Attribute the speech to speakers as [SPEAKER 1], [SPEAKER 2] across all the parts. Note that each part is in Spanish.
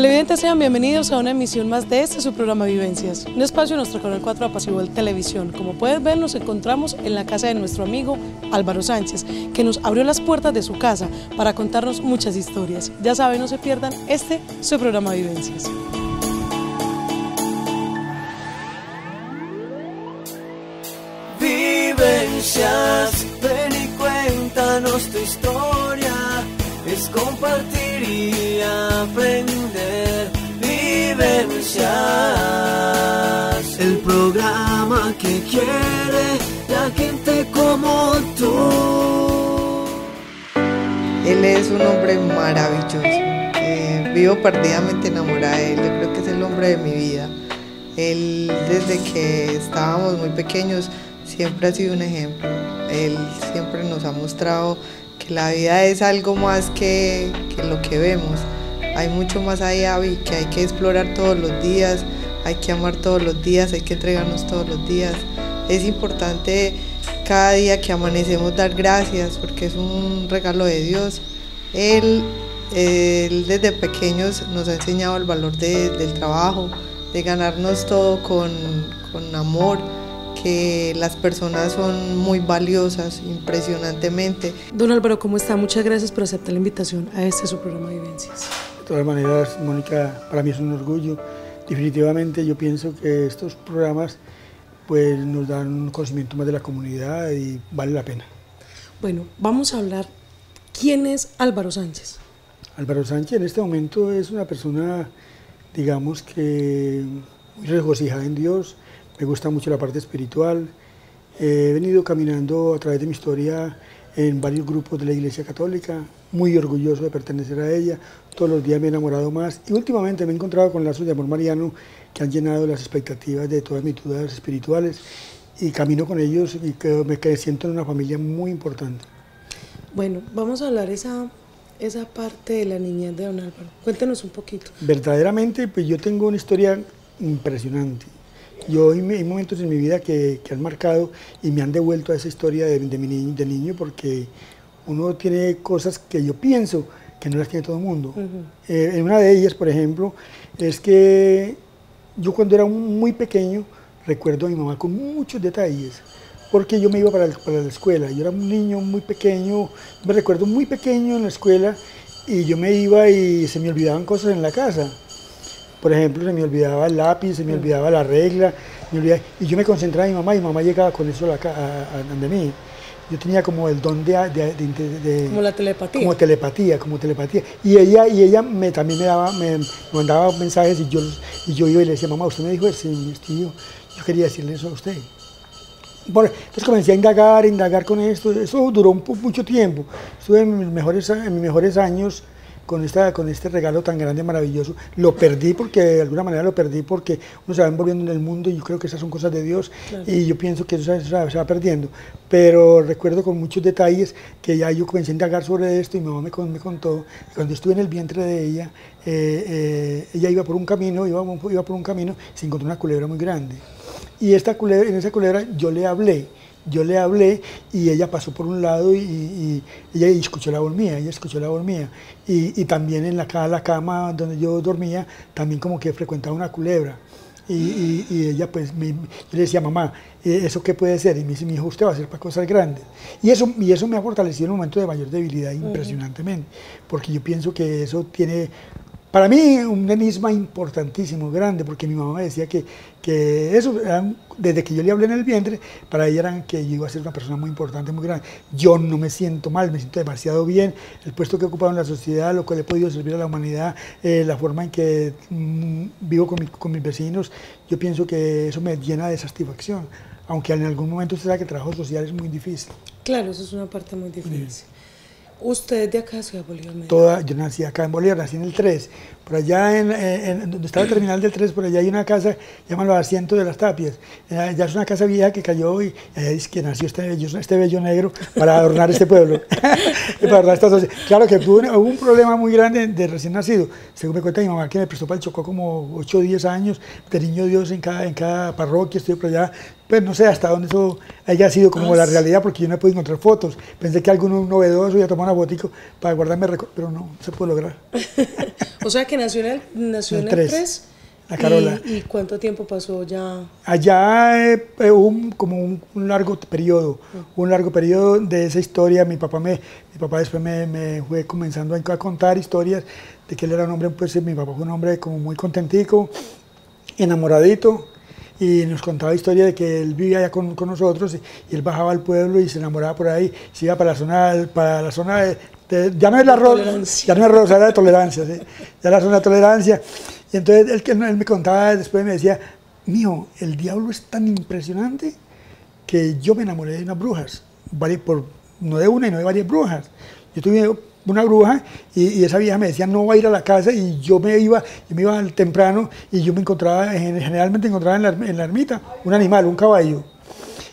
[SPEAKER 1] Televidentes, sean bienvenidos a una emisión más de su programa Vivencias, un espacio de nuestro canal 4 Apacible Televisión. Como puedes ver, nos encontramos en la casa de nuestro amigo Álvaro Sánchez, que nos abrió las puertas de su casa para contarnos muchas historias. Ya saben, no se pierdan su programa Vivencias.
[SPEAKER 2] Vivencias, ven y cuéntanos tu historia, es compartir y aprender. Vivencias, el programa que quiere la gente como tú.
[SPEAKER 3] Él es un hombre maravilloso, vivo perdidamente enamorada de él. Yo creo que es el hombre de mi vida. Él, desde que estábamos muy pequeños, siempre ha sido un ejemplo. Él siempre nos ha mostrado que la vida es algo más que lo que vemos. Hay mucho más allá y que hay que explorar todos los días, hay que amar todos los días, hay que entregarnos todos los días. Es importante cada día que amanecemos dar gracias porque es un regalo de Dios. Él desde pequeños nos ha enseñado el valor del trabajo, de ganarnos todo con amor, que las personas son muy valiosas, impresionantemente.
[SPEAKER 1] Don Álvaro, ¿cómo está? Muchas gracias por aceptar la invitación a su programa Vivencias.
[SPEAKER 4] De todas maneras, Mónica, para mí es un orgullo. Definitivamente yo pienso que estos programas pues, nos dan un conocimiento más de la comunidad y vale la pena.
[SPEAKER 1] Bueno, vamos a hablar, ¿quién es Álvaro Sánchez?
[SPEAKER 4] Álvaro Sánchez en este momento es una persona, digamos que muy regocijada en Dios. Me gusta mucho la parte espiritual. He venido caminando a través de mi historia en varios grupos de la Iglesia Católica, muy orgulloso de pertenecer a ella. Todos los días me he enamorado más y últimamente me he encontrado con lazos de amor mariano que han llenado las expectativas de todas mis dudas espirituales y camino con ellos y me siento en una familia muy importante.
[SPEAKER 1] Bueno, vamos a hablar esa parte de la niñez de don Álvaro. Cuéntenos un poquito.
[SPEAKER 4] Verdaderamente, pues yo tengo una historia impresionante. Hay momentos en mi vida que han marcado y me han devuelto a esa historia de niño porque uno tiene cosas que yo pienso que no las tiene todo el mundo. En una de ellas, por ejemplo, es que yo cuando era muy pequeño recuerdo a mi mamá con muchos detalles porque yo me iba para la escuela. Yo era un niño muy pequeño, me recuerdo muy pequeño en la escuela y yo me iba y se me olvidaban cosas en la casa. Por ejemplo, se me olvidaba el lápiz, se me olvidaba la regla, y yo me concentraba en mi mamá y mi mamá llegaba con eso de mí. Yo tenía como el don de
[SPEAKER 1] como la telepatía.
[SPEAKER 4] Como telepatía. Y ella también me mandaba mensajes y yo iba y le decía, mamá, usted me dijo eso, yo quería decirle eso a usted. Bueno, entonces comencé a indagar con esto. Eso duró mucho tiempo. Estuve en mis mejores años con este regalo tan grande, maravilloso. Lo perdí porque, de alguna manera lo perdí porque uno se va envolviendo en el mundo y yo creo que esas son cosas de Dios, claro. Y yo pienso que eso se va perdiendo. Pero recuerdo con muchos detalles que ya yo comencé a indagar sobre esto y mi mamá me contó que cuando estuve en el vientre de ella, ella iba por un camino y se encontró una culebra muy grande. Y en esa culebra yo le hablé y ella pasó por un lado y ella escuchó la voz mía, y también en la cama donde yo dormía, también como que frecuentaba una culebra. Y ella pues, yo le decía, mamá, ¿eso qué puede ser? Y me dice, mi hijo, usted va a hacer para cosas grandes. Y eso me ha fortalecido en un momento de mayor debilidad impresionantemente, porque yo pienso que eso tiene, para mí, un enigma importantísimo, grande, porque mi mamá me decía que eso, desde que yo le hablé en el vientre, para ella era que yo iba a ser una persona muy importante, muy grande. Yo no me siento mal, me siento demasiado bien. El puesto que he ocupado en la sociedad, lo cual he podido servir a la humanidad, la forma en que vivo con mis vecinos, yo pienso que eso me llena de satisfacción. Aunque en algún momento usted sabe que el trabajo social es muy difícil.
[SPEAKER 1] Claro, eso es una parte muy difícil. ¿Usted es de acá, Ciudad Bolívar?
[SPEAKER 4] Yo nací acá en Bolívar, nací en el 3. Por allá, donde estaba el terminal del 3, por allá hay una casa, llaman Los Asientos de las Tapias. Ya es una casa vieja que cayó y allá dice que nació este bello negro para adornar este pueblo. Y para adornar esta sociedad. Claro que hubo un problema muy grande de recién nacido. Según me cuenta mi mamá, que me prestó para el Chocó como 8 o 10 años, de niño Dios en cada parroquia, estuve por allá. pues no sé hasta dónde eso haya sido como la realidad, porque yo no he podido encontrar fotos. Pensé que alguno novedoso iba a tomar una fotico para guardarme récord, pero no se puede lograr.
[SPEAKER 1] O sea que nació en el 3.
[SPEAKER 4] La Carola.
[SPEAKER 1] ¿Y cuánto tiempo pasó ya?
[SPEAKER 4] Allá hubo como un largo periodo, de esa historia. Mi papá después me fue comenzando a contar historias de que él era un hombre, pues mi papá fue un hombre como muy contentico, enamoradito, y nos contaba historia de que él vivía allá con nosotros y él bajaba al pueblo y se enamoraba por ahí, se iba para la zona ya no es la Rosa, ya no es Rosa, era de Tolerancia, ¿sí? Ya la zona de Tolerancia. Y entonces él me contaba, después me decía, mijo, el diablo es tan impresionante que yo me enamoré de unas brujas, no de una y no de varias brujas. Yo tuve una bruja y esa vieja me decía no va a ir a la casa, y yo me iba temprano y yo generalmente encontraba en la ermita un animal, un caballo.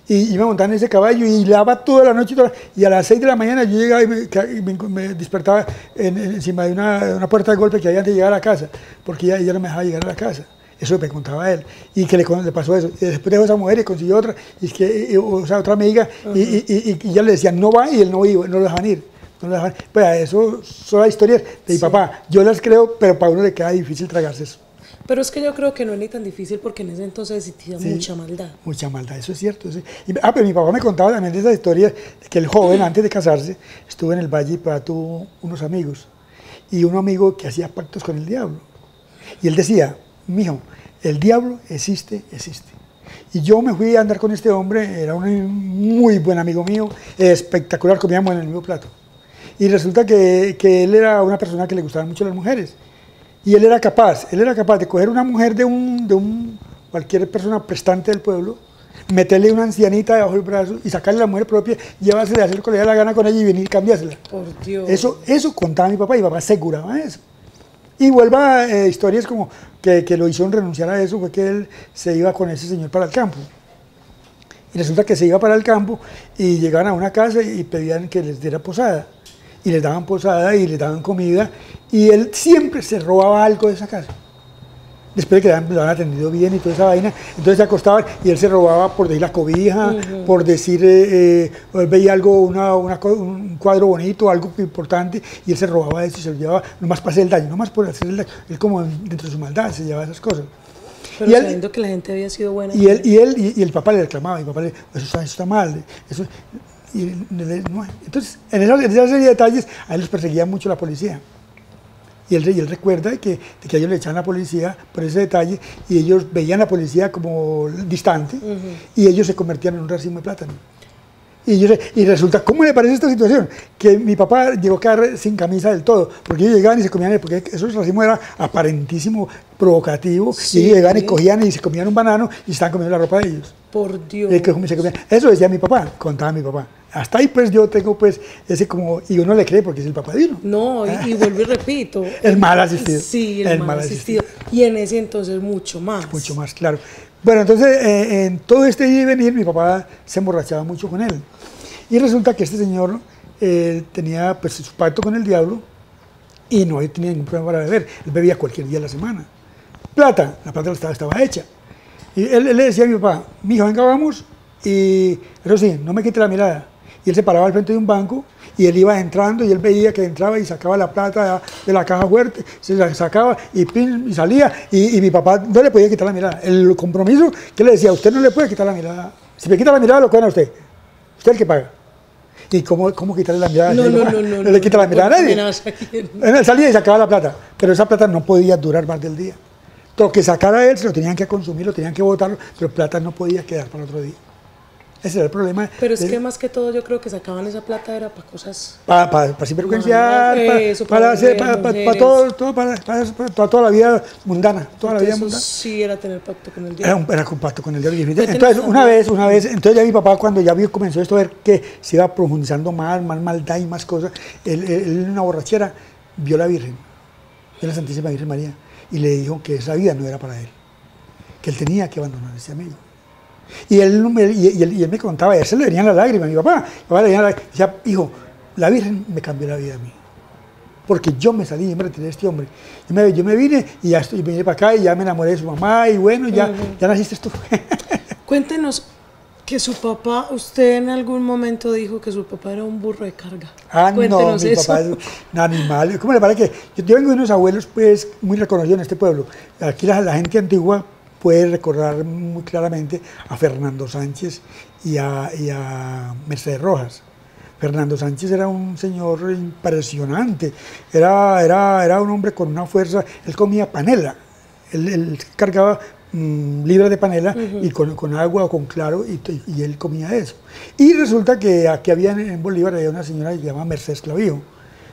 [SPEAKER 4] Y iba a montar en ese caballo y lava toda la noche, y a las 6 de la mañana yo llegaba y me despertaba encima de una puerta de golpe que había antes de llegar a la casa, porque ella no me dejaba llegar a la casa. Eso me contaba él, y que le pasó eso. Y después dejó a esa mujer y consiguió otra, otra amiga, y ya le decían no va, y él no iba, no lo dejaban ir. Pues eso son las historias de mi papá. Yo las creo, pero para uno le queda difícil tragarse eso.
[SPEAKER 1] Pero es que yo creo que no es ni tan difícil, porque en ese entonces existía mucha maldad. Mucha maldad,
[SPEAKER 4] eso es cierto. Sí. Pero mi papá me contaba también de esa historia de que el joven, antes de casarse, estuvo en el valle y tuvo unos amigos. Y un amigo que hacía pactos con el diablo. Y él decía, mijo, el diablo existe. Y yo me fui a andar con este hombre, era un muy buen amigo mío, espectacular, comíamos en el mismo plato. Y resulta que él era una persona que le gustaban mucho las mujeres. Y él era capaz de coger una mujer de cualquier persona prestante del pueblo, meterle una ancianita debajo del brazo y sacarle la mujer propia, llevársela, hacer lo que le da la gana con ella y venir y cambiársela.
[SPEAKER 1] Por Dios.
[SPEAKER 4] Eso contaba mi papá, y mi papá aseguraba eso. Y vuelva historias como que lo hicieron renunciar a eso, fue que él se iba con ese señor para el campo. Y resulta que se iba para el campo y llegaban a una casa y pedían que les diera posada. Y les daban posada y les daban comida, y él siempre se robaba algo de esa casa. Después de que lo habían atendido bien y toda esa vaina, entonces se acostaban y él se robaba, por decir, la cobija, por decir, él veía algo, un cuadro bonito, algo importante, y él se robaba eso y se lo llevaba, nomás para hacer el daño, nomás por hacer el daño. Él, como dentro de su maldad, se llevaba esas cosas.
[SPEAKER 1] Pero sabiendo que la gente había sido buena.
[SPEAKER 4] Y el papá le reclamaba, y el papá le decía, eso está mal, eso. Entonces, en esa serie de detalles, a él les perseguía mucho la policía. Y él recuerda de que a ellos le echaban la policía por ese detalle, y ellos veían a la policía como distante, y ellos se convertían en un racimo de plátano. Y resulta, ¿cómo le parece esta situación? Que mi papá llegó a quedar sin camisa del todo, porque ellos llegaban y se comían, porque esos racismo era aparentísimo, provocativo, y ellos llegaban y cogían y se comían un banano y estaban comiendo la ropa de ellos.
[SPEAKER 1] Por Dios.
[SPEAKER 4] Eso decía mi papá, contaba mi papá. Hasta ahí pues yo tengo pues ese como, y uno le cree porque es el papá de uno.
[SPEAKER 1] No, y vuelvo y repito.
[SPEAKER 4] El mal asistido.
[SPEAKER 1] Sí, el mal asistido. Y en ese entonces mucho más.
[SPEAKER 4] Mucho más, claro. Bueno, entonces en todo este ir y venir mi papá se emborrachaba mucho con él. Y resulta que este señor tenía pues su pacto con el diablo y no tenía ningún problema para beber. Él bebía cualquier día de la semana. La plata estaba hecha. Y él le decía a mi papá, mijo, venga, vamos, y eso sí, no me quite la mirada. Y él se paraba al frente de un banco y él iba entrando y él veía que entraba y sacaba la plata de la caja fuerte, se la sacaba y salía, y mi papá no le podía quitar la mirada. El compromiso que le decía, usted no le puede quitar la mirada. Si me quita la mirada, lo cogen a usted. Usted es el que paga. ¿Y cómo quitarle la mirada? No le quita la mirada a nadie. Él salía y sacaba la plata, pero esa plata no podía durar más del día. Lo que sacara él se lo tenían que consumir, lo tenían que botar, pero plata no podía quedar para otro día. Ese era el problema.
[SPEAKER 1] Pero es que más que todo yo creo que sacaban esa plata era para cosas...
[SPEAKER 4] Para sinvergüenciar, para toda la vida mundana. Toda la vida mundana.
[SPEAKER 1] Sí, era tener pacto con el diablo.
[SPEAKER 4] Era un pacto con el diablo. Entonces, una vez, entonces ya mi papá, cuando ya comenzó esto a ver que se iba profundizando más maldad y más cosas, él en una borrachera vio a la Virgen, vio a la Santísima Virgen María, y le dijo que esa vida no era para él, que él tenía que abandonar a ese amigo. Y él me contaba, y a él se le venían las lágrimas, mi papá le venía la lágrima, decía, hijo, la Virgen me cambió la vida a mí, porque yo me salí y me retiré de este hombre. Yo me vine y ya vine para acá y ya me enamoré de su mamá y bueno, ya naciste tú.
[SPEAKER 1] Cuéntenos Que su papá, usted en algún momento dijo que su papá era un burro de carga.
[SPEAKER 4] Ah,
[SPEAKER 1] Cuéntenos
[SPEAKER 4] no, mi
[SPEAKER 1] eso.
[SPEAKER 4] papá es un animal. ¿Cómo le parece que yo vengo de unos abuelos pues muy reconocidos en este pueblo? Aquí la gente antigua puede recordar muy claramente a Fernando Sánchez y a Mercedes Rojas. Fernando Sánchez era un señor impresionante, era un hombre con una fuerza, él comía panela, él cargaba libras de panela y con agua o con claro y él comía eso. Y resulta que aquí había en Bolívar había una señora que se llama Mercedes Clavijo.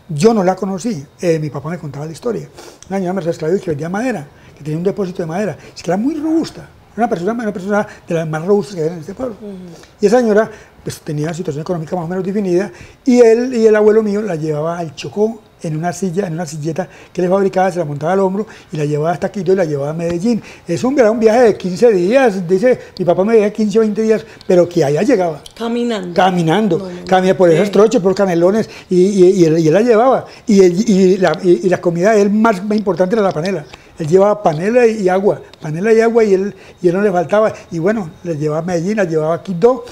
[SPEAKER 4] Yo no la conocí, mi papá me contaba la historia. Una señora Mercedes Clavijo que vendía madera, que tenía un depósito de madera, es que era muy robusta. Una persona de las más robustas que hay en este pueblo. Y esa señora pues, tenía una situación económica más o menos definida y él y el abuelo mío la llevaba al Chocó en una silleta que le fabricaba, se la montaba al hombro y la llevaba hasta Quito y la llevaba a Medellín. Era un viaje de 15 días, dice, mi papá me decía 15 o 20 días, pero que allá llegaba.
[SPEAKER 1] Caminando.
[SPEAKER 4] Caminaba por esos troches, por canelones y él la llevaba. Y la comida de él más importante era la panela. Él llevaba panela y agua y él no le faltaba. Y bueno, le llevaba a Medellín, la llevaba a Quito.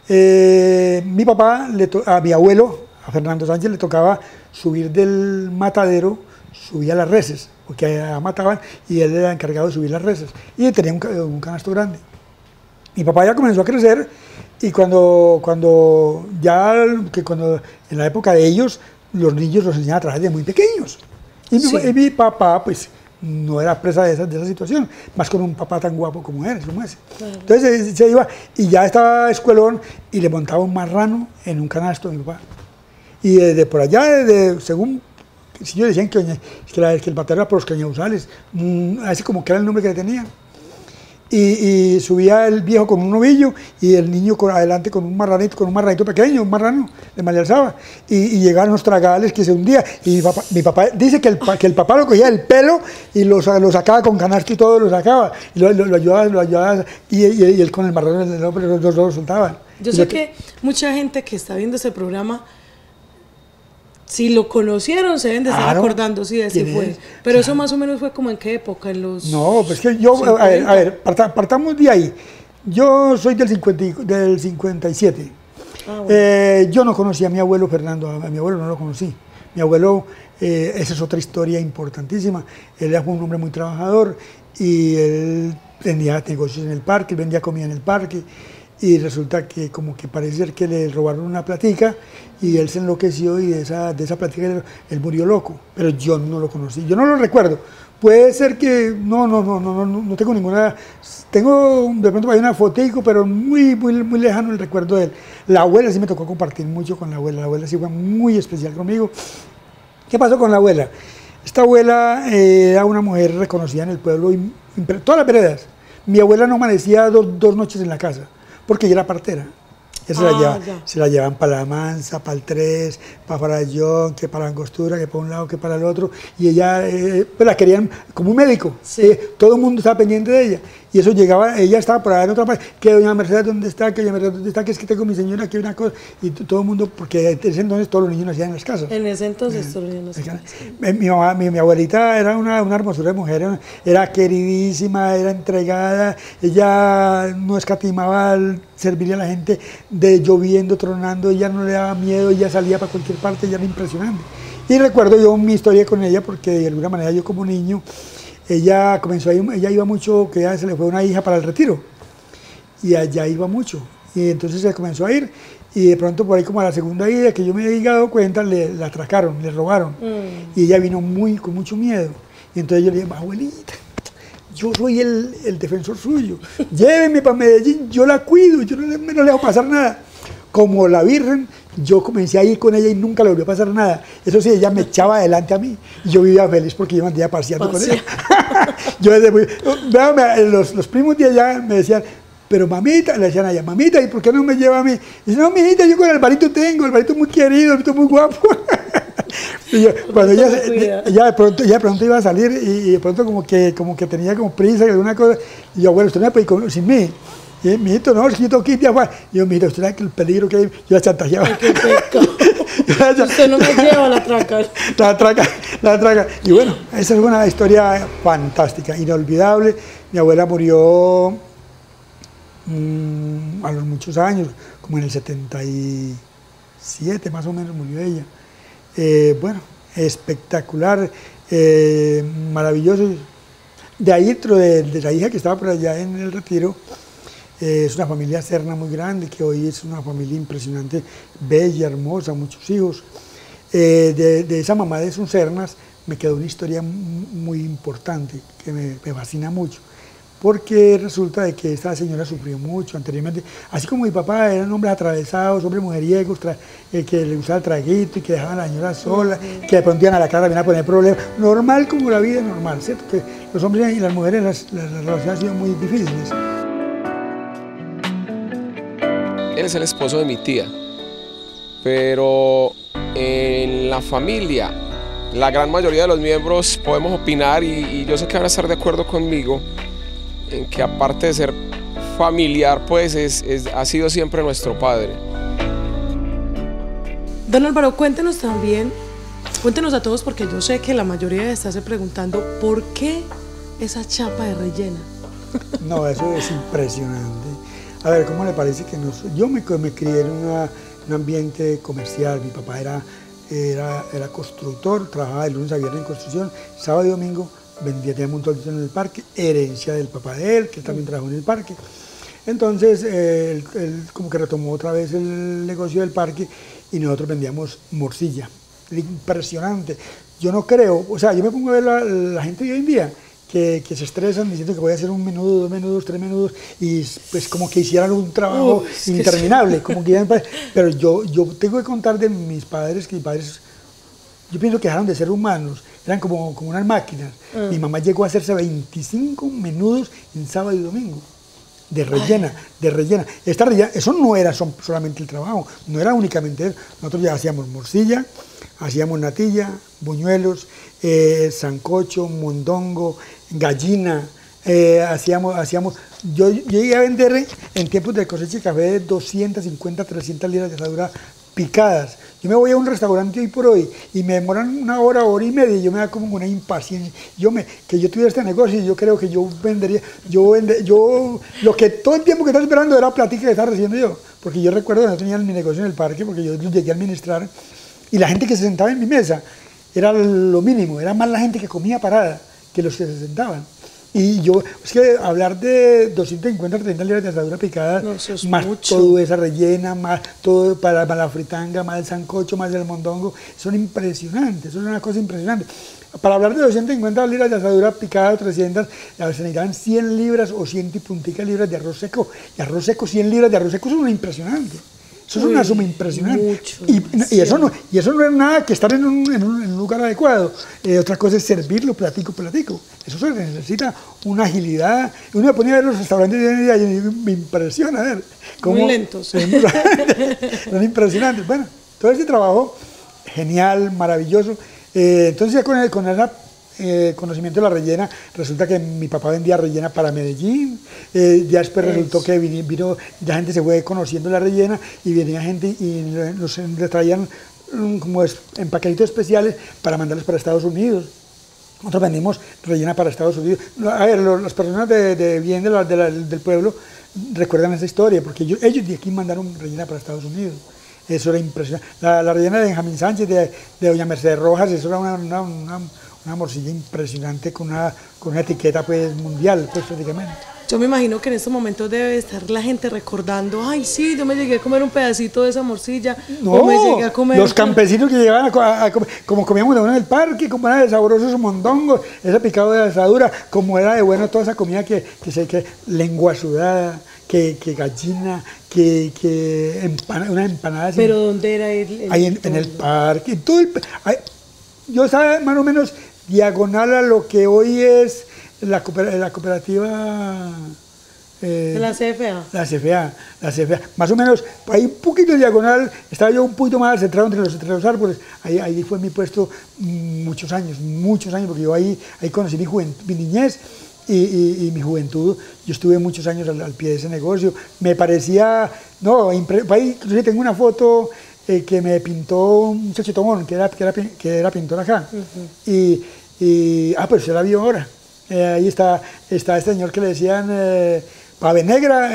[SPEAKER 4] Mi papá, a mi abuelo, a Fernando Sánchez, le tocaba subir del matadero, subía las reses, porque allá mataban y él era encargado de subir las reses. Y tenía un canasto grande. Mi papá ya comenzó a crecer y cuando en la época de ellos, los niños los enseñaban a trabajar desde muy pequeños. Y mi papá, pues, no era presa de esa situación, más con un papá tan guapo como él, como ese. Claro. Entonces se iba y ya estaba escuelón y le montaba un marrano en un canasto a mi papá. Y desde por allá, según si yo decían que el matadero era por los Cañauzales, así como que era el nombre que le tenían. Y subía el viejo con un novillo y el niño adelante con un marranito pequeño, un marrano, le malhazaba. Y llegaban los tragales que se hundía. Y mi papá dice que el papá lo cogía del pelo y lo sacaba con canasto y todo, lo sacaba. Y lo ayudaba y él con el marrano del hombre lo soltaban.
[SPEAKER 1] Yo sé que mucha gente que está viendo este programa, si lo conocieron, se deben de estar acordando, sí, de ese fue. Pero eso más o menos fue como en qué época, en los...
[SPEAKER 4] No, pues que yo, a ver, partamos de ahí. Yo soy del 57. Bueno. Yo no conocí a mi abuelo Fernando, a mi abuelo no lo conocí. Mi abuelo, esa es otra historia importantísima. Él era un hombre muy trabajador y él tenía negocios en el parque, vendía comida en el parque. Y resulta que como que parece ser que le robaron una platica y él se enloqueció y de esa platica él murió loco, pero yo no lo conocí, yo no lo recuerdo. Puede ser que no tengo ninguna, tengo de pronto hay una fotico, pero muy lejano el recuerdo de él. La abuela sí me tocó compartir mucho con la abuela sí fue muy especial conmigo. ¿Qué pasó con la abuela? Esta abuela era una mujer reconocida en el pueblo, todas las veredas. Mi abuela no amanecía dos noches en la casa, porque ella era partera. Se la llevaban para La Mansa, para el 3, para Farallón, que para la Angostura, que para un lado, que para el otro. Y ella, pues la querían como un médico. Sí. Todo el mundo estaba pendiente de ella. Y eso llegaba, ella estaba por allá en otra parte. Que doña Mercedes, ¿dónde está? Que doña Mercedes, ¿dónde está? Que es que tengo mi señora aquí, una cosa. Y todo el mundo, porque en ese entonces todos los niños nacían en las casas.
[SPEAKER 1] En ese entonces todos los niños nacían.
[SPEAKER 4] Mi abuelita era una hermosura de mujer. Era queridísima, era entregada. Ella no escatimaba al servirle a la gente, de lloviendo, tronando, ella no le daba miedo, ella salía para cualquier parte, ella era impresionante. Y recuerdo yo mi historia con ella porque de alguna manera yo como niño, ella iba mucho, que ya se le fue una hija para el retiro y allá iba mucho y entonces se comenzó a ir y de pronto por ahí como a la segunda ida que yo me había dado cuenta la atracaron, le robaron y ella vino con mucho miedo y entonces yo le dije, abuelita, yo soy el defensor suyo, lléveme para Medellín, yo la cuido, yo no le dejo pasar nada. Como la Virgen, yo comencé a ir con ella y nunca le volvió a pasar nada. Eso sí, ella me echaba adelante a mí y yo vivía feliz porque yo me andaba paseando con ella. Los primos de allá me decían, pero mamita, le decían allá, mamita, ¿y por qué no me lleva a mí? Y dice, no, mijita, yo con Alvarito tengo, Alvarito es muy querido, Alvarito es muy guapo. Y yo, cuando ella de pronto iba a salir y de pronto como que tenía como prisa y alguna cosa, y yo, bueno, usted no me puede ir sin mí. Y mijito, no, es que yo tengo que ir de afuera. Y yo, mira, usted sabe que el peligro que hay, yo la chantajeaba.
[SPEAKER 1] Usted no me lleva, la traca.
[SPEAKER 4] Y bueno, esa es una historia fantástica, inolvidable. Mi abuela murió a los muchos años, como en el 77 más o menos murió ella. Bueno, espectacular, maravilloso. De ahí, dentro de la hija que estaba por allá en el retiro, es una familia Serna muy grande, que hoy es una familia impresionante, bella, hermosa, muchos hijos. De esa mamá de esos Sernas me quedó una historia muy importante, que me fascina mucho, porque resulta de que esta señora sufrió mucho anteriormente, así como mi papá, eran hombres atravesados, hombres mujeriegos, que le gustaba el traguito y que dejaban a la señora sola, que de pronto iban a la casa también a poner problemas, normal como la vida normal, ¿cierto? Que los hombres y las mujeres, las relaciones han sido muy difíciles.
[SPEAKER 5] Él es el esposo de mi tía, pero en la familia, la gran mayoría de los miembros podemos opinar y yo sé que van a estar de acuerdo conmigo en que aparte de ser familiar, pues ha sido siempre nuestro padre.
[SPEAKER 1] Don Álvaro, cuéntenos también, cuéntenos a todos, porque yo sé que la mayoría está se preguntando ¿por qué esa chapa de rellena?
[SPEAKER 4] No, eso es impresionante. A ver, ¿cómo le parece que yo me crié en un ambiente comercial? Mi papá era constructor, trabajaba de lunes a viernes en construcción, sábado y domingo vendía un montón en el parque, herencia del papá de él, que también trabajó en el parque. Entonces, él como que retomó otra vez el negocio del parque y nosotros vendíamos morcilla. Impresionante. Yo no creo, o sea, yo me pongo a ver la gente de hoy en día, que se estresan diciendo que voy a hacer un menudo, 2 menudos, 3 menudos, y pues como que hicieran un trabajo interminable, como que pero yo tengo que contar de mis padres, que mis padres, yo pienso que dejaron de ser humanos, eran como unas máquinas. Mi mamá llegó a hacerse 25 menudos en sábado y domingo, de rellena. Esta rellena, eso no era solamente el trabajo, no era únicamente eso, nosotros ya hacíamos morcilla, hacíamos natilla, buñuelos, sancocho, mondongo, gallina, yo llegué a vender en tiempos de cosecha de café 250, 300 libras de asadura picadas. Yo me voy a un restaurante hoy por hoy y me demoran 1 hora, 1 hora y media, y yo me da como una impaciencia. Que yo tuviera este negocio y yo creo que yo vendería, lo que todo el tiempo que estaba esperando era plática que estaba recibiendo yo, porque yo recuerdo que no tenía mi negocio en el parque, porque yo llegué a administrar, y la gente que se sentaba en mi mesa era lo mínimo, era más la gente que comía parada que los que se sentaban. Y es que hablar de 250, 30 libras de asadura picada, no, más mucho. Todo esa rellena, más todo para la fritanga, más el sancocho, más el mondongo, son impresionantes, eso es una cosa impresionante. Para hablar de 250 libras de asadura picada, 300, se necesitaban 100 libras o 100 y puntica libras de arroz seco. Y arroz seco, 100 libras de arroz seco, eso es impresionante. Eso es una suma impresionante. Y eso no es nada que estar en un lugar adecuado. Otra cosa es servirlo platico. Eso se necesita una agilidad. Uno me ponía a ver los restaurantes de hoy en día y me impresiona ver cómo.
[SPEAKER 1] Muy lentos.
[SPEAKER 4] Son impresionantes. Bueno, todo este trabajo, genial, maravilloso. Entonces ya con el conocimiento de la rellena, resulta que mi papá vendía rellena para Medellín, ya después resultó que vino, la gente se fue conociendo la rellena y venía gente y nos traían como empaquetitos especiales para mandarlos para Estados Unidos. Nosotros vendimos rellena para Estados Unidos. A ver, las personas de bien del pueblo recuerdan esa historia, porque ellos de aquí mandaron rellena para Estados Unidos. Eso era impresionante. La rellena de Benjamín Sánchez, de doña Mercedes Rojas, eso era una morcilla impresionante con una etiqueta pues mundial, pues prácticamente.
[SPEAKER 1] Yo me imagino que en estos momentos debe estar la gente recordando, ay sí, yo me llegué a comer un pedacito de esa morcilla,
[SPEAKER 4] no,
[SPEAKER 1] o me llegué a comer...
[SPEAKER 4] los campesinos que llegaban a comer, como comíamos de bueno en el parque, como era de sabroso esos mondongos, ese picado de asadura, como era de bueno toda esa comida que lengua sudada, que gallina, una empanada.
[SPEAKER 1] ¿Pero dónde era
[SPEAKER 4] ahí en el parque, yo estaba más o menos diagonal a lo que hoy es la cooperativa...
[SPEAKER 1] la CFA.
[SPEAKER 4] La CFA. Más o menos, ahí un poquito diagonal, estaba yo un poquito más centrado entre los árboles. Ahí fue mi puesto muchos años, porque yo ahí conocí mi niñez y mi juventud. Yo estuve muchos años al pie de ese negocio. Me parecía, ahí inclusive tengo una foto que me pintó un muchacho Tomón, que era pintor acá. Pues se la vio ahora. Ahí está este señor que le decían Pave Negra,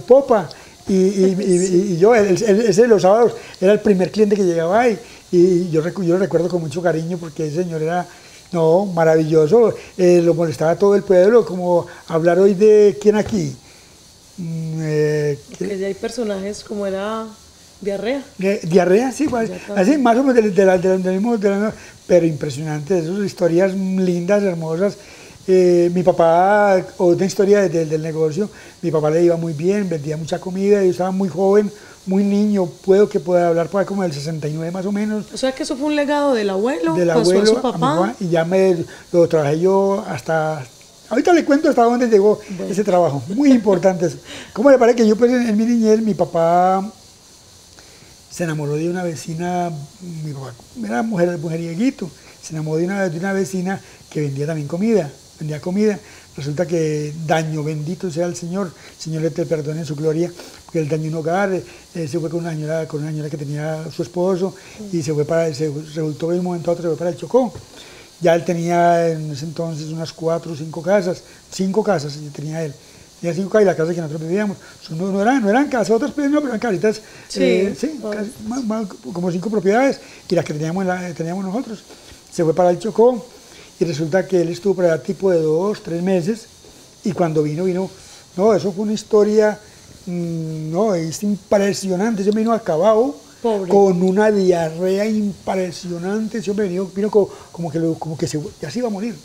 [SPEAKER 4] Popa, y yo, ese de los sábados era el primer cliente que llegaba ahí, y yo lo recuerdo con mucho cariño porque ese señor era, no, maravilloso, lo molestaba a todo el pueblo, como hablar hoy de quién aquí.
[SPEAKER 1] Porque ya hay personajes como era Diarrea.
[SPEAKER 4] Diarrea, sí, pues, así más o menos del mismo, pero impresionante, esas historias lindas, hermosas. Mi papá, otra historia del negocio, mi papá le iba muy bien, vendía mucha comida, yo estaba muy joven, muy niño, que pueda hablar por ahí como del 69 más o menos.
[SPEAKER 1] O sea que eso fue un legado del abuelo,
[SPEAKER 4] pasó
[SPEAKER 1] a su papá.
[SPEAKER 4] A mi papá, y ya lo trabajé yo hasta, ahorita le cuento hasta dónde llegó ese trabajo, muy importante eso. ¿Cómo le parece que yo pues en mi niñez, mi papá se enamoró de una vecina, mi papá era mujerieguito, se enamoró de una vecina que vendía también comida. Vendía comida, resulta que daño, bendito sea el Señor le te perdone en su gloria, porque él dañó un hogar, se fue con una señora que tenía su esposo y se resultó que de un momento a otro se fue para el Chocó. Ya él tenía en ese entonces unas 4 o 5 casas, 5 casas tenía él. Tenía 5 casas y la casa que nosotros vivíamos. No eran casas, otras, pero eran casitas, como 5 propiedades y las que teníamos nosotros. Se fue para el Chocó. Y resulta que él estuvo por allá tipo de 2, 3 meses, y cuando vino, no, eso fue una historia, no, es impresionante, ese vino acabado, pobre, con una diarrea impresionante, ese hombre vino como que ya se iba a morir,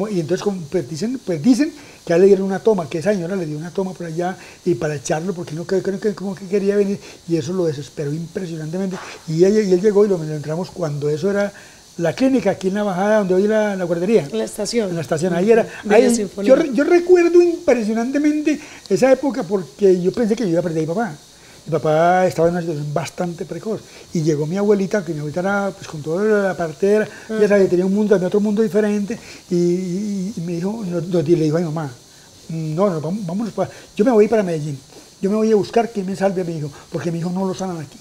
[SPEAKER 4] y entonces pues dicen que a él le dieron una toma, que esa señora le dio una toma por allá, y para echarlo, porque no creo que como que quería venir, y eso lo desesperó impresionantemente, y él llegó y lo entramos cuando eso era la clínica aquí en la bajada donde hoy la guardería.
[SPEAKER 1] En la estación.
[SPEAKER 4] En la estación, ahí era. Ahí, yo recuerdo impresionantemente esa época porque yo pensé que yo iba a perder a mi papá. Mi papá estaba en una situación bastante precoz y llegó mi abuelita, que mi abuelita era pues con toda la partera, ya sabía, tenía otro mundo diferente y me dijo, le dijo a mi mamá, vámonos yo me voy para Medellín, yo me voy a buscar que me salve a mi hijo, porque mi hijo no lo sanan aquí.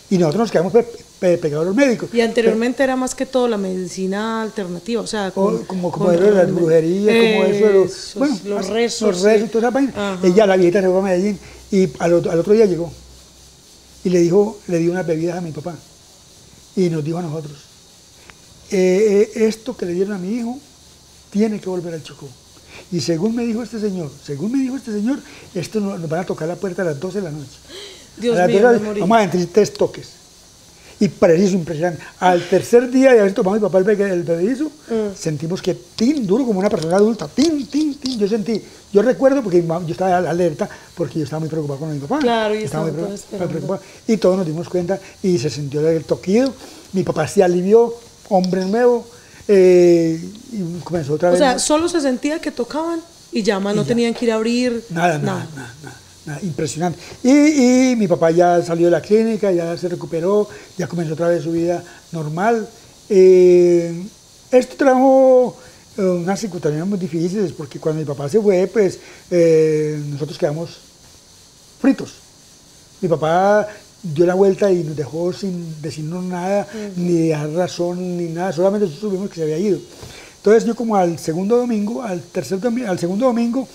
[SPEAKER 4] Y nosotros nos quedamos pegados a los médicos.
[SPEAKER 1] Y anteriormente era más que todo la medicina alternativa, o sea,
[SPEAKER 4] como eso de las brujerías, como eso de
[SPEAKER 1] los rezos.
[SPEAKER 4] Los rezos y toda esa vaina. Ella, la viejita, se fue a Medellín y al otro día llegó y le dio unas bebidas a mi papá y nos dijo a nosotros, esto que le dieron a mi hijo tiene que volver al Chocó. Y según me dijo este señor, esto nos van a tocar la puerta a las 12 de la noche.
[SPEAKER 1] Dios mío,
[SPEAKER 4] vamos a entrar 3 toques. Y preciso, impresionante. Al tercer día de haber tomado mi papá el bebedizo, sentimos que duro como una persona adulta, yo recuerdo porque yo estaba alerta porque yo estaba muy preocupado con mi papá.
[SPEAKER 1] Claro, y estaba muy preocupado.
[SPEAKER 4] Y todos nos dimos cuenta y se sintió el toquido. Mi papá se alivió, hombre nuevo, y comenzó otra vez.
[SPEAKER 1] O sea, solo se sentía que tocaban y ya más no tenían que ir a abrir.
[SPEAKER 4] Nada. Impresionante. Y mi papá ya salió de la clínica, ya se recuperó, ya comenzó otra vez su vida normal. Esto trajo unas circunstancias muy difíciles, porque cuando mi papá se fue, pues nosotros quedamos fritos. Mi papá dio la vuelta y nos dejó sin decirnos nada, ni dar razón, ni nada, solamente nosotros supimos que se había ido. Entonces yo como al segundo domingo, al segundo domingo,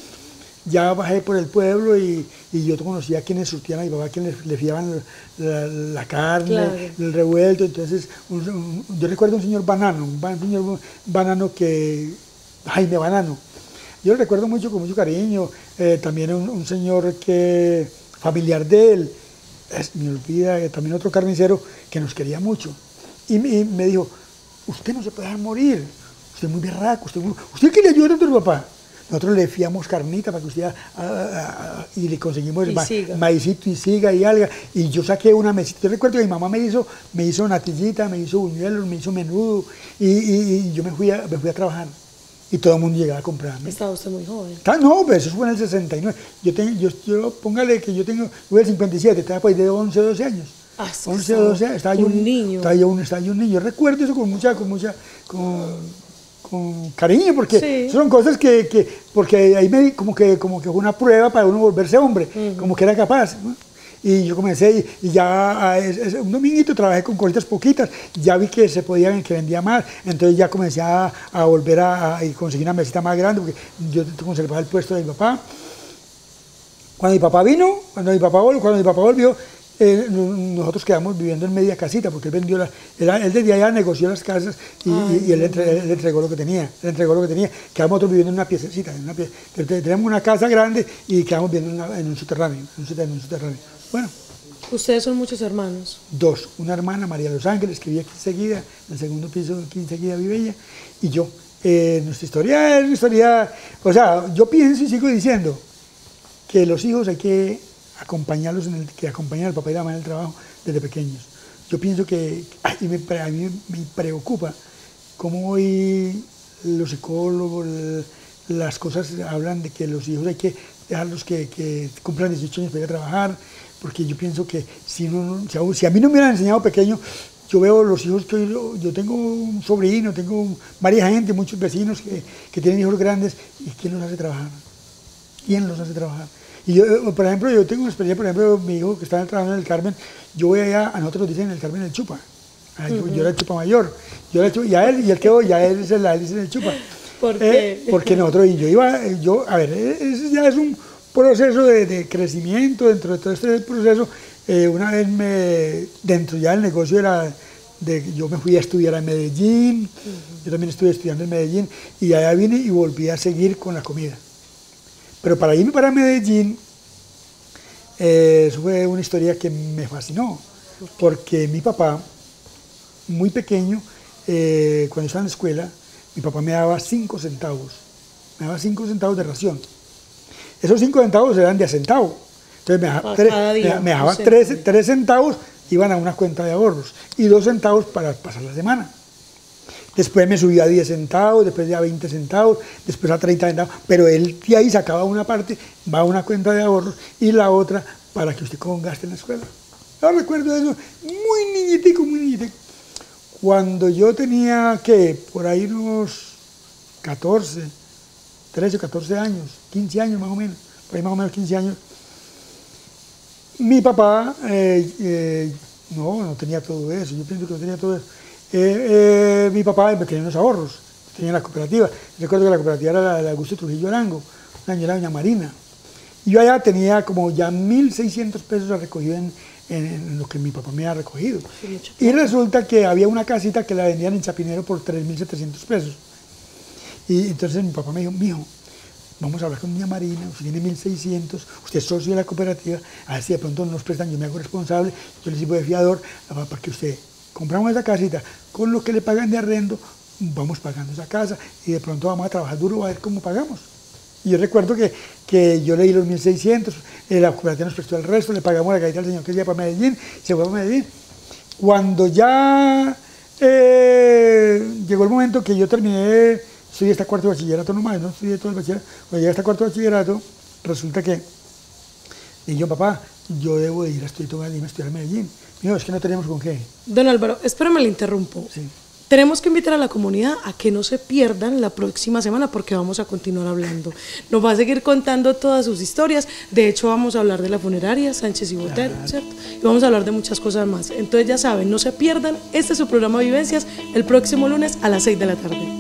[SPEAKER 4] ya bajé por el pueblo y yo conocía a quienes surtían a mi papá, quienes le fiaban la carne, claro, el revuelto. Entonces, yo recuerdo un señor Banano que, Jaime Banano. Yo lo recuerdo mucho, con mucho cariño. También un señor familiar de él, me olvida, también otro carnicero que nos quería mucho. Y me dijo, usted no se puede dejar morir, usted es muy berraco, usted que le ayuda a tu papá. Nosotros le fiamos carnita para que usted y le conseguimos maicito y siga y alga. Y yo saqué una mesita. Yo recuerdo que mi mamá me hizo natillita, me hizo buñuelos, me hizo menudo. Y yo me fui a trabajar. Y todo el mundo llegaba a comprarme.
[SPEAKER 1] Estaba usted muy joven.
[SPEAKER 4] No, pues eso fue en el 69. Yo póngale que yo voy al 57, estaba pues de 11 o 12 años. 11 o 12 años. Estaba yo un niño. Estaba yo un niño. Recuerdo eso con cariño, porque son cosas porque ahí como que fue una prueba para uno volverse hombre, como que era capaz, ¿no? Y yo comencé y ya un dominguito trabajé con cositas poquitas, ya vi que que vendía más, entonces ya comencé a volver a conseguir una mesita más grande, porque yo conservaba el puesto de mi papá. Cuando mi papá vino, cuando mi papá volvió, nosotros quedamos viviendo en media casita, porque él vendió él desde allá negoció las casas y él entregó lo que tenía. Quedamos nosotros viviendo en una piececita. Tenemos una casa grande y quedamos viviendo en un subterráneo. Bueno.
[SPEAKER 1] ¿Ustedes son muchos hermanos?
[SPEAKER 4] 2. Una hermana, María Los Ángeles, que vive aquí enseguida, en el segundo piso, aquí enseguida vive ella, y yo. Nuestra historia es una historia, o sea, yo pienso y sigo diciendo que los hijos hay que acompañarlos, que acompañan al papá y la mamá en el trabajo desde pequeños. Yo pienso que a mí me preocupa cómo hoy los psicólogos, las cosas hablan de que los hijos hay que dejarlos que cumplan 18 años para ir a trabajar, porque yo pienso que si a mí no me hubieran enseñado pequeño, yo veo los hijos que yo tengo un sobrino, tengo varias gente, muchos vecinos que tienen hijos grandes, y ¿quién los hace trabajar? Y yo, por ejemplo, yo tengo una experiencia, por ejemplo, mi hijo que está trabajando en el Carmen, yo voy allá, a nosotros nos dicen en el Carmen el chupa. Yo era el chupa mayor, y a él es el chupa.
[SPEAKER 1] ¿Por qué?
[SPEAKER 4] Porque nosotros, a ver, ese ya es un proceso de crecimiento. Dentro de todo este proceso, una vez dentro ya del negocio yo me fui a estudiar a Medellín, yo también estuve estudiando en Medellín, y allá vine y volví a seguir con la comida. Pero para irme para Medellín, eso fue una historia que me fascinó, porque mi papá, muy pequeño, cuando estaba en la escuela, mi papá me daba 5 centavos, de ración. Esos 5 centavos eran de a centavo, entonces me dejaba 3 centavos, iban a una cuenta de ahorros, y 2 centavos para pasar la semana. Después me subía a 10 centavos, después a 20 centavos, después a 30 centavos, pero él de ahí sacaba una parte, va a una cuenta de ahorros, y la otra para que usted gaste en la escuela. Yo recuerdo eso, muy niñitico. Cuando yo tenía, por ahí unos 13 o 14 años, 15 años más o menos, por ahí más o menos 15 años, mi papá no tenía todo eso, yo pienso que no tenía todo eso. Mi papá tenía unos ahorros, tenía la cooperativa. Recuerdo que la cooperativa era la de Augusto Trujillo Arango, una señora doña Marina. Y yo allá tenía como ya 1.600 pesos recogidos en lo que mi papá me había recogido. Y resulta que había una casita que la vendían en Chapinero por 3.700 pesos. Y entonces mi papá me dijo, mijo, vamos a hablar con doña Marina, usted tiene 1.600, usted es socio de la cooperativa, a ver si de pronto nos prestan, yo me hago responsable, yo le sirvo de fiador, para que usted... Compramos esa casita, con lo que le pagan de arrendo, vamos pagando esa casa y de pronto vamos a trabajar duro a ver cómo pagamos. Y yo recuerdo que yo le di los 1.600, la cooperativa nos prestó el resto, le pagamos la casita al señor que se iba para Medellín, se fue para Medellín. Cuando ya llegó el momento que yo terminé, estudié hasta cuarto de bachillerato nomás, no estudié todo el bachillerato, cuando llegué hasta cuarto de bachillerato, resulta que dije yo, papá, yo debo de ir a estudiar a Medellín. No, es que no tenemos con qué.
[SPEAKER 1] Don Álvaro, espérame, le interrumpo.
[SPEAKER 4] Sí.
[SPEAKER 1] Tenemos que invitar a la comunidad a que no se pierdan la próxima semana porque vamos a continuar hablando. Nos va a seguir contando todas sus historias. De hecho, vamos a hablar de la funeraria Sánchez y Botero, ¿cierto? Y vamos a hablar de muchas cosas más. Entonces, ya saben, no se pierdan. Este es su programa Vivencias el próximo lunes a las 6 de la tarde.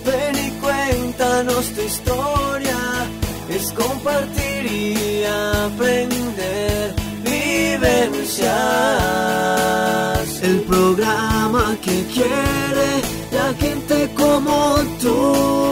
[SPEAKER 2] Ven y cuéntanos tu historia, es compartir y aprender. Vivencias, el programa que quiere la gente como tú.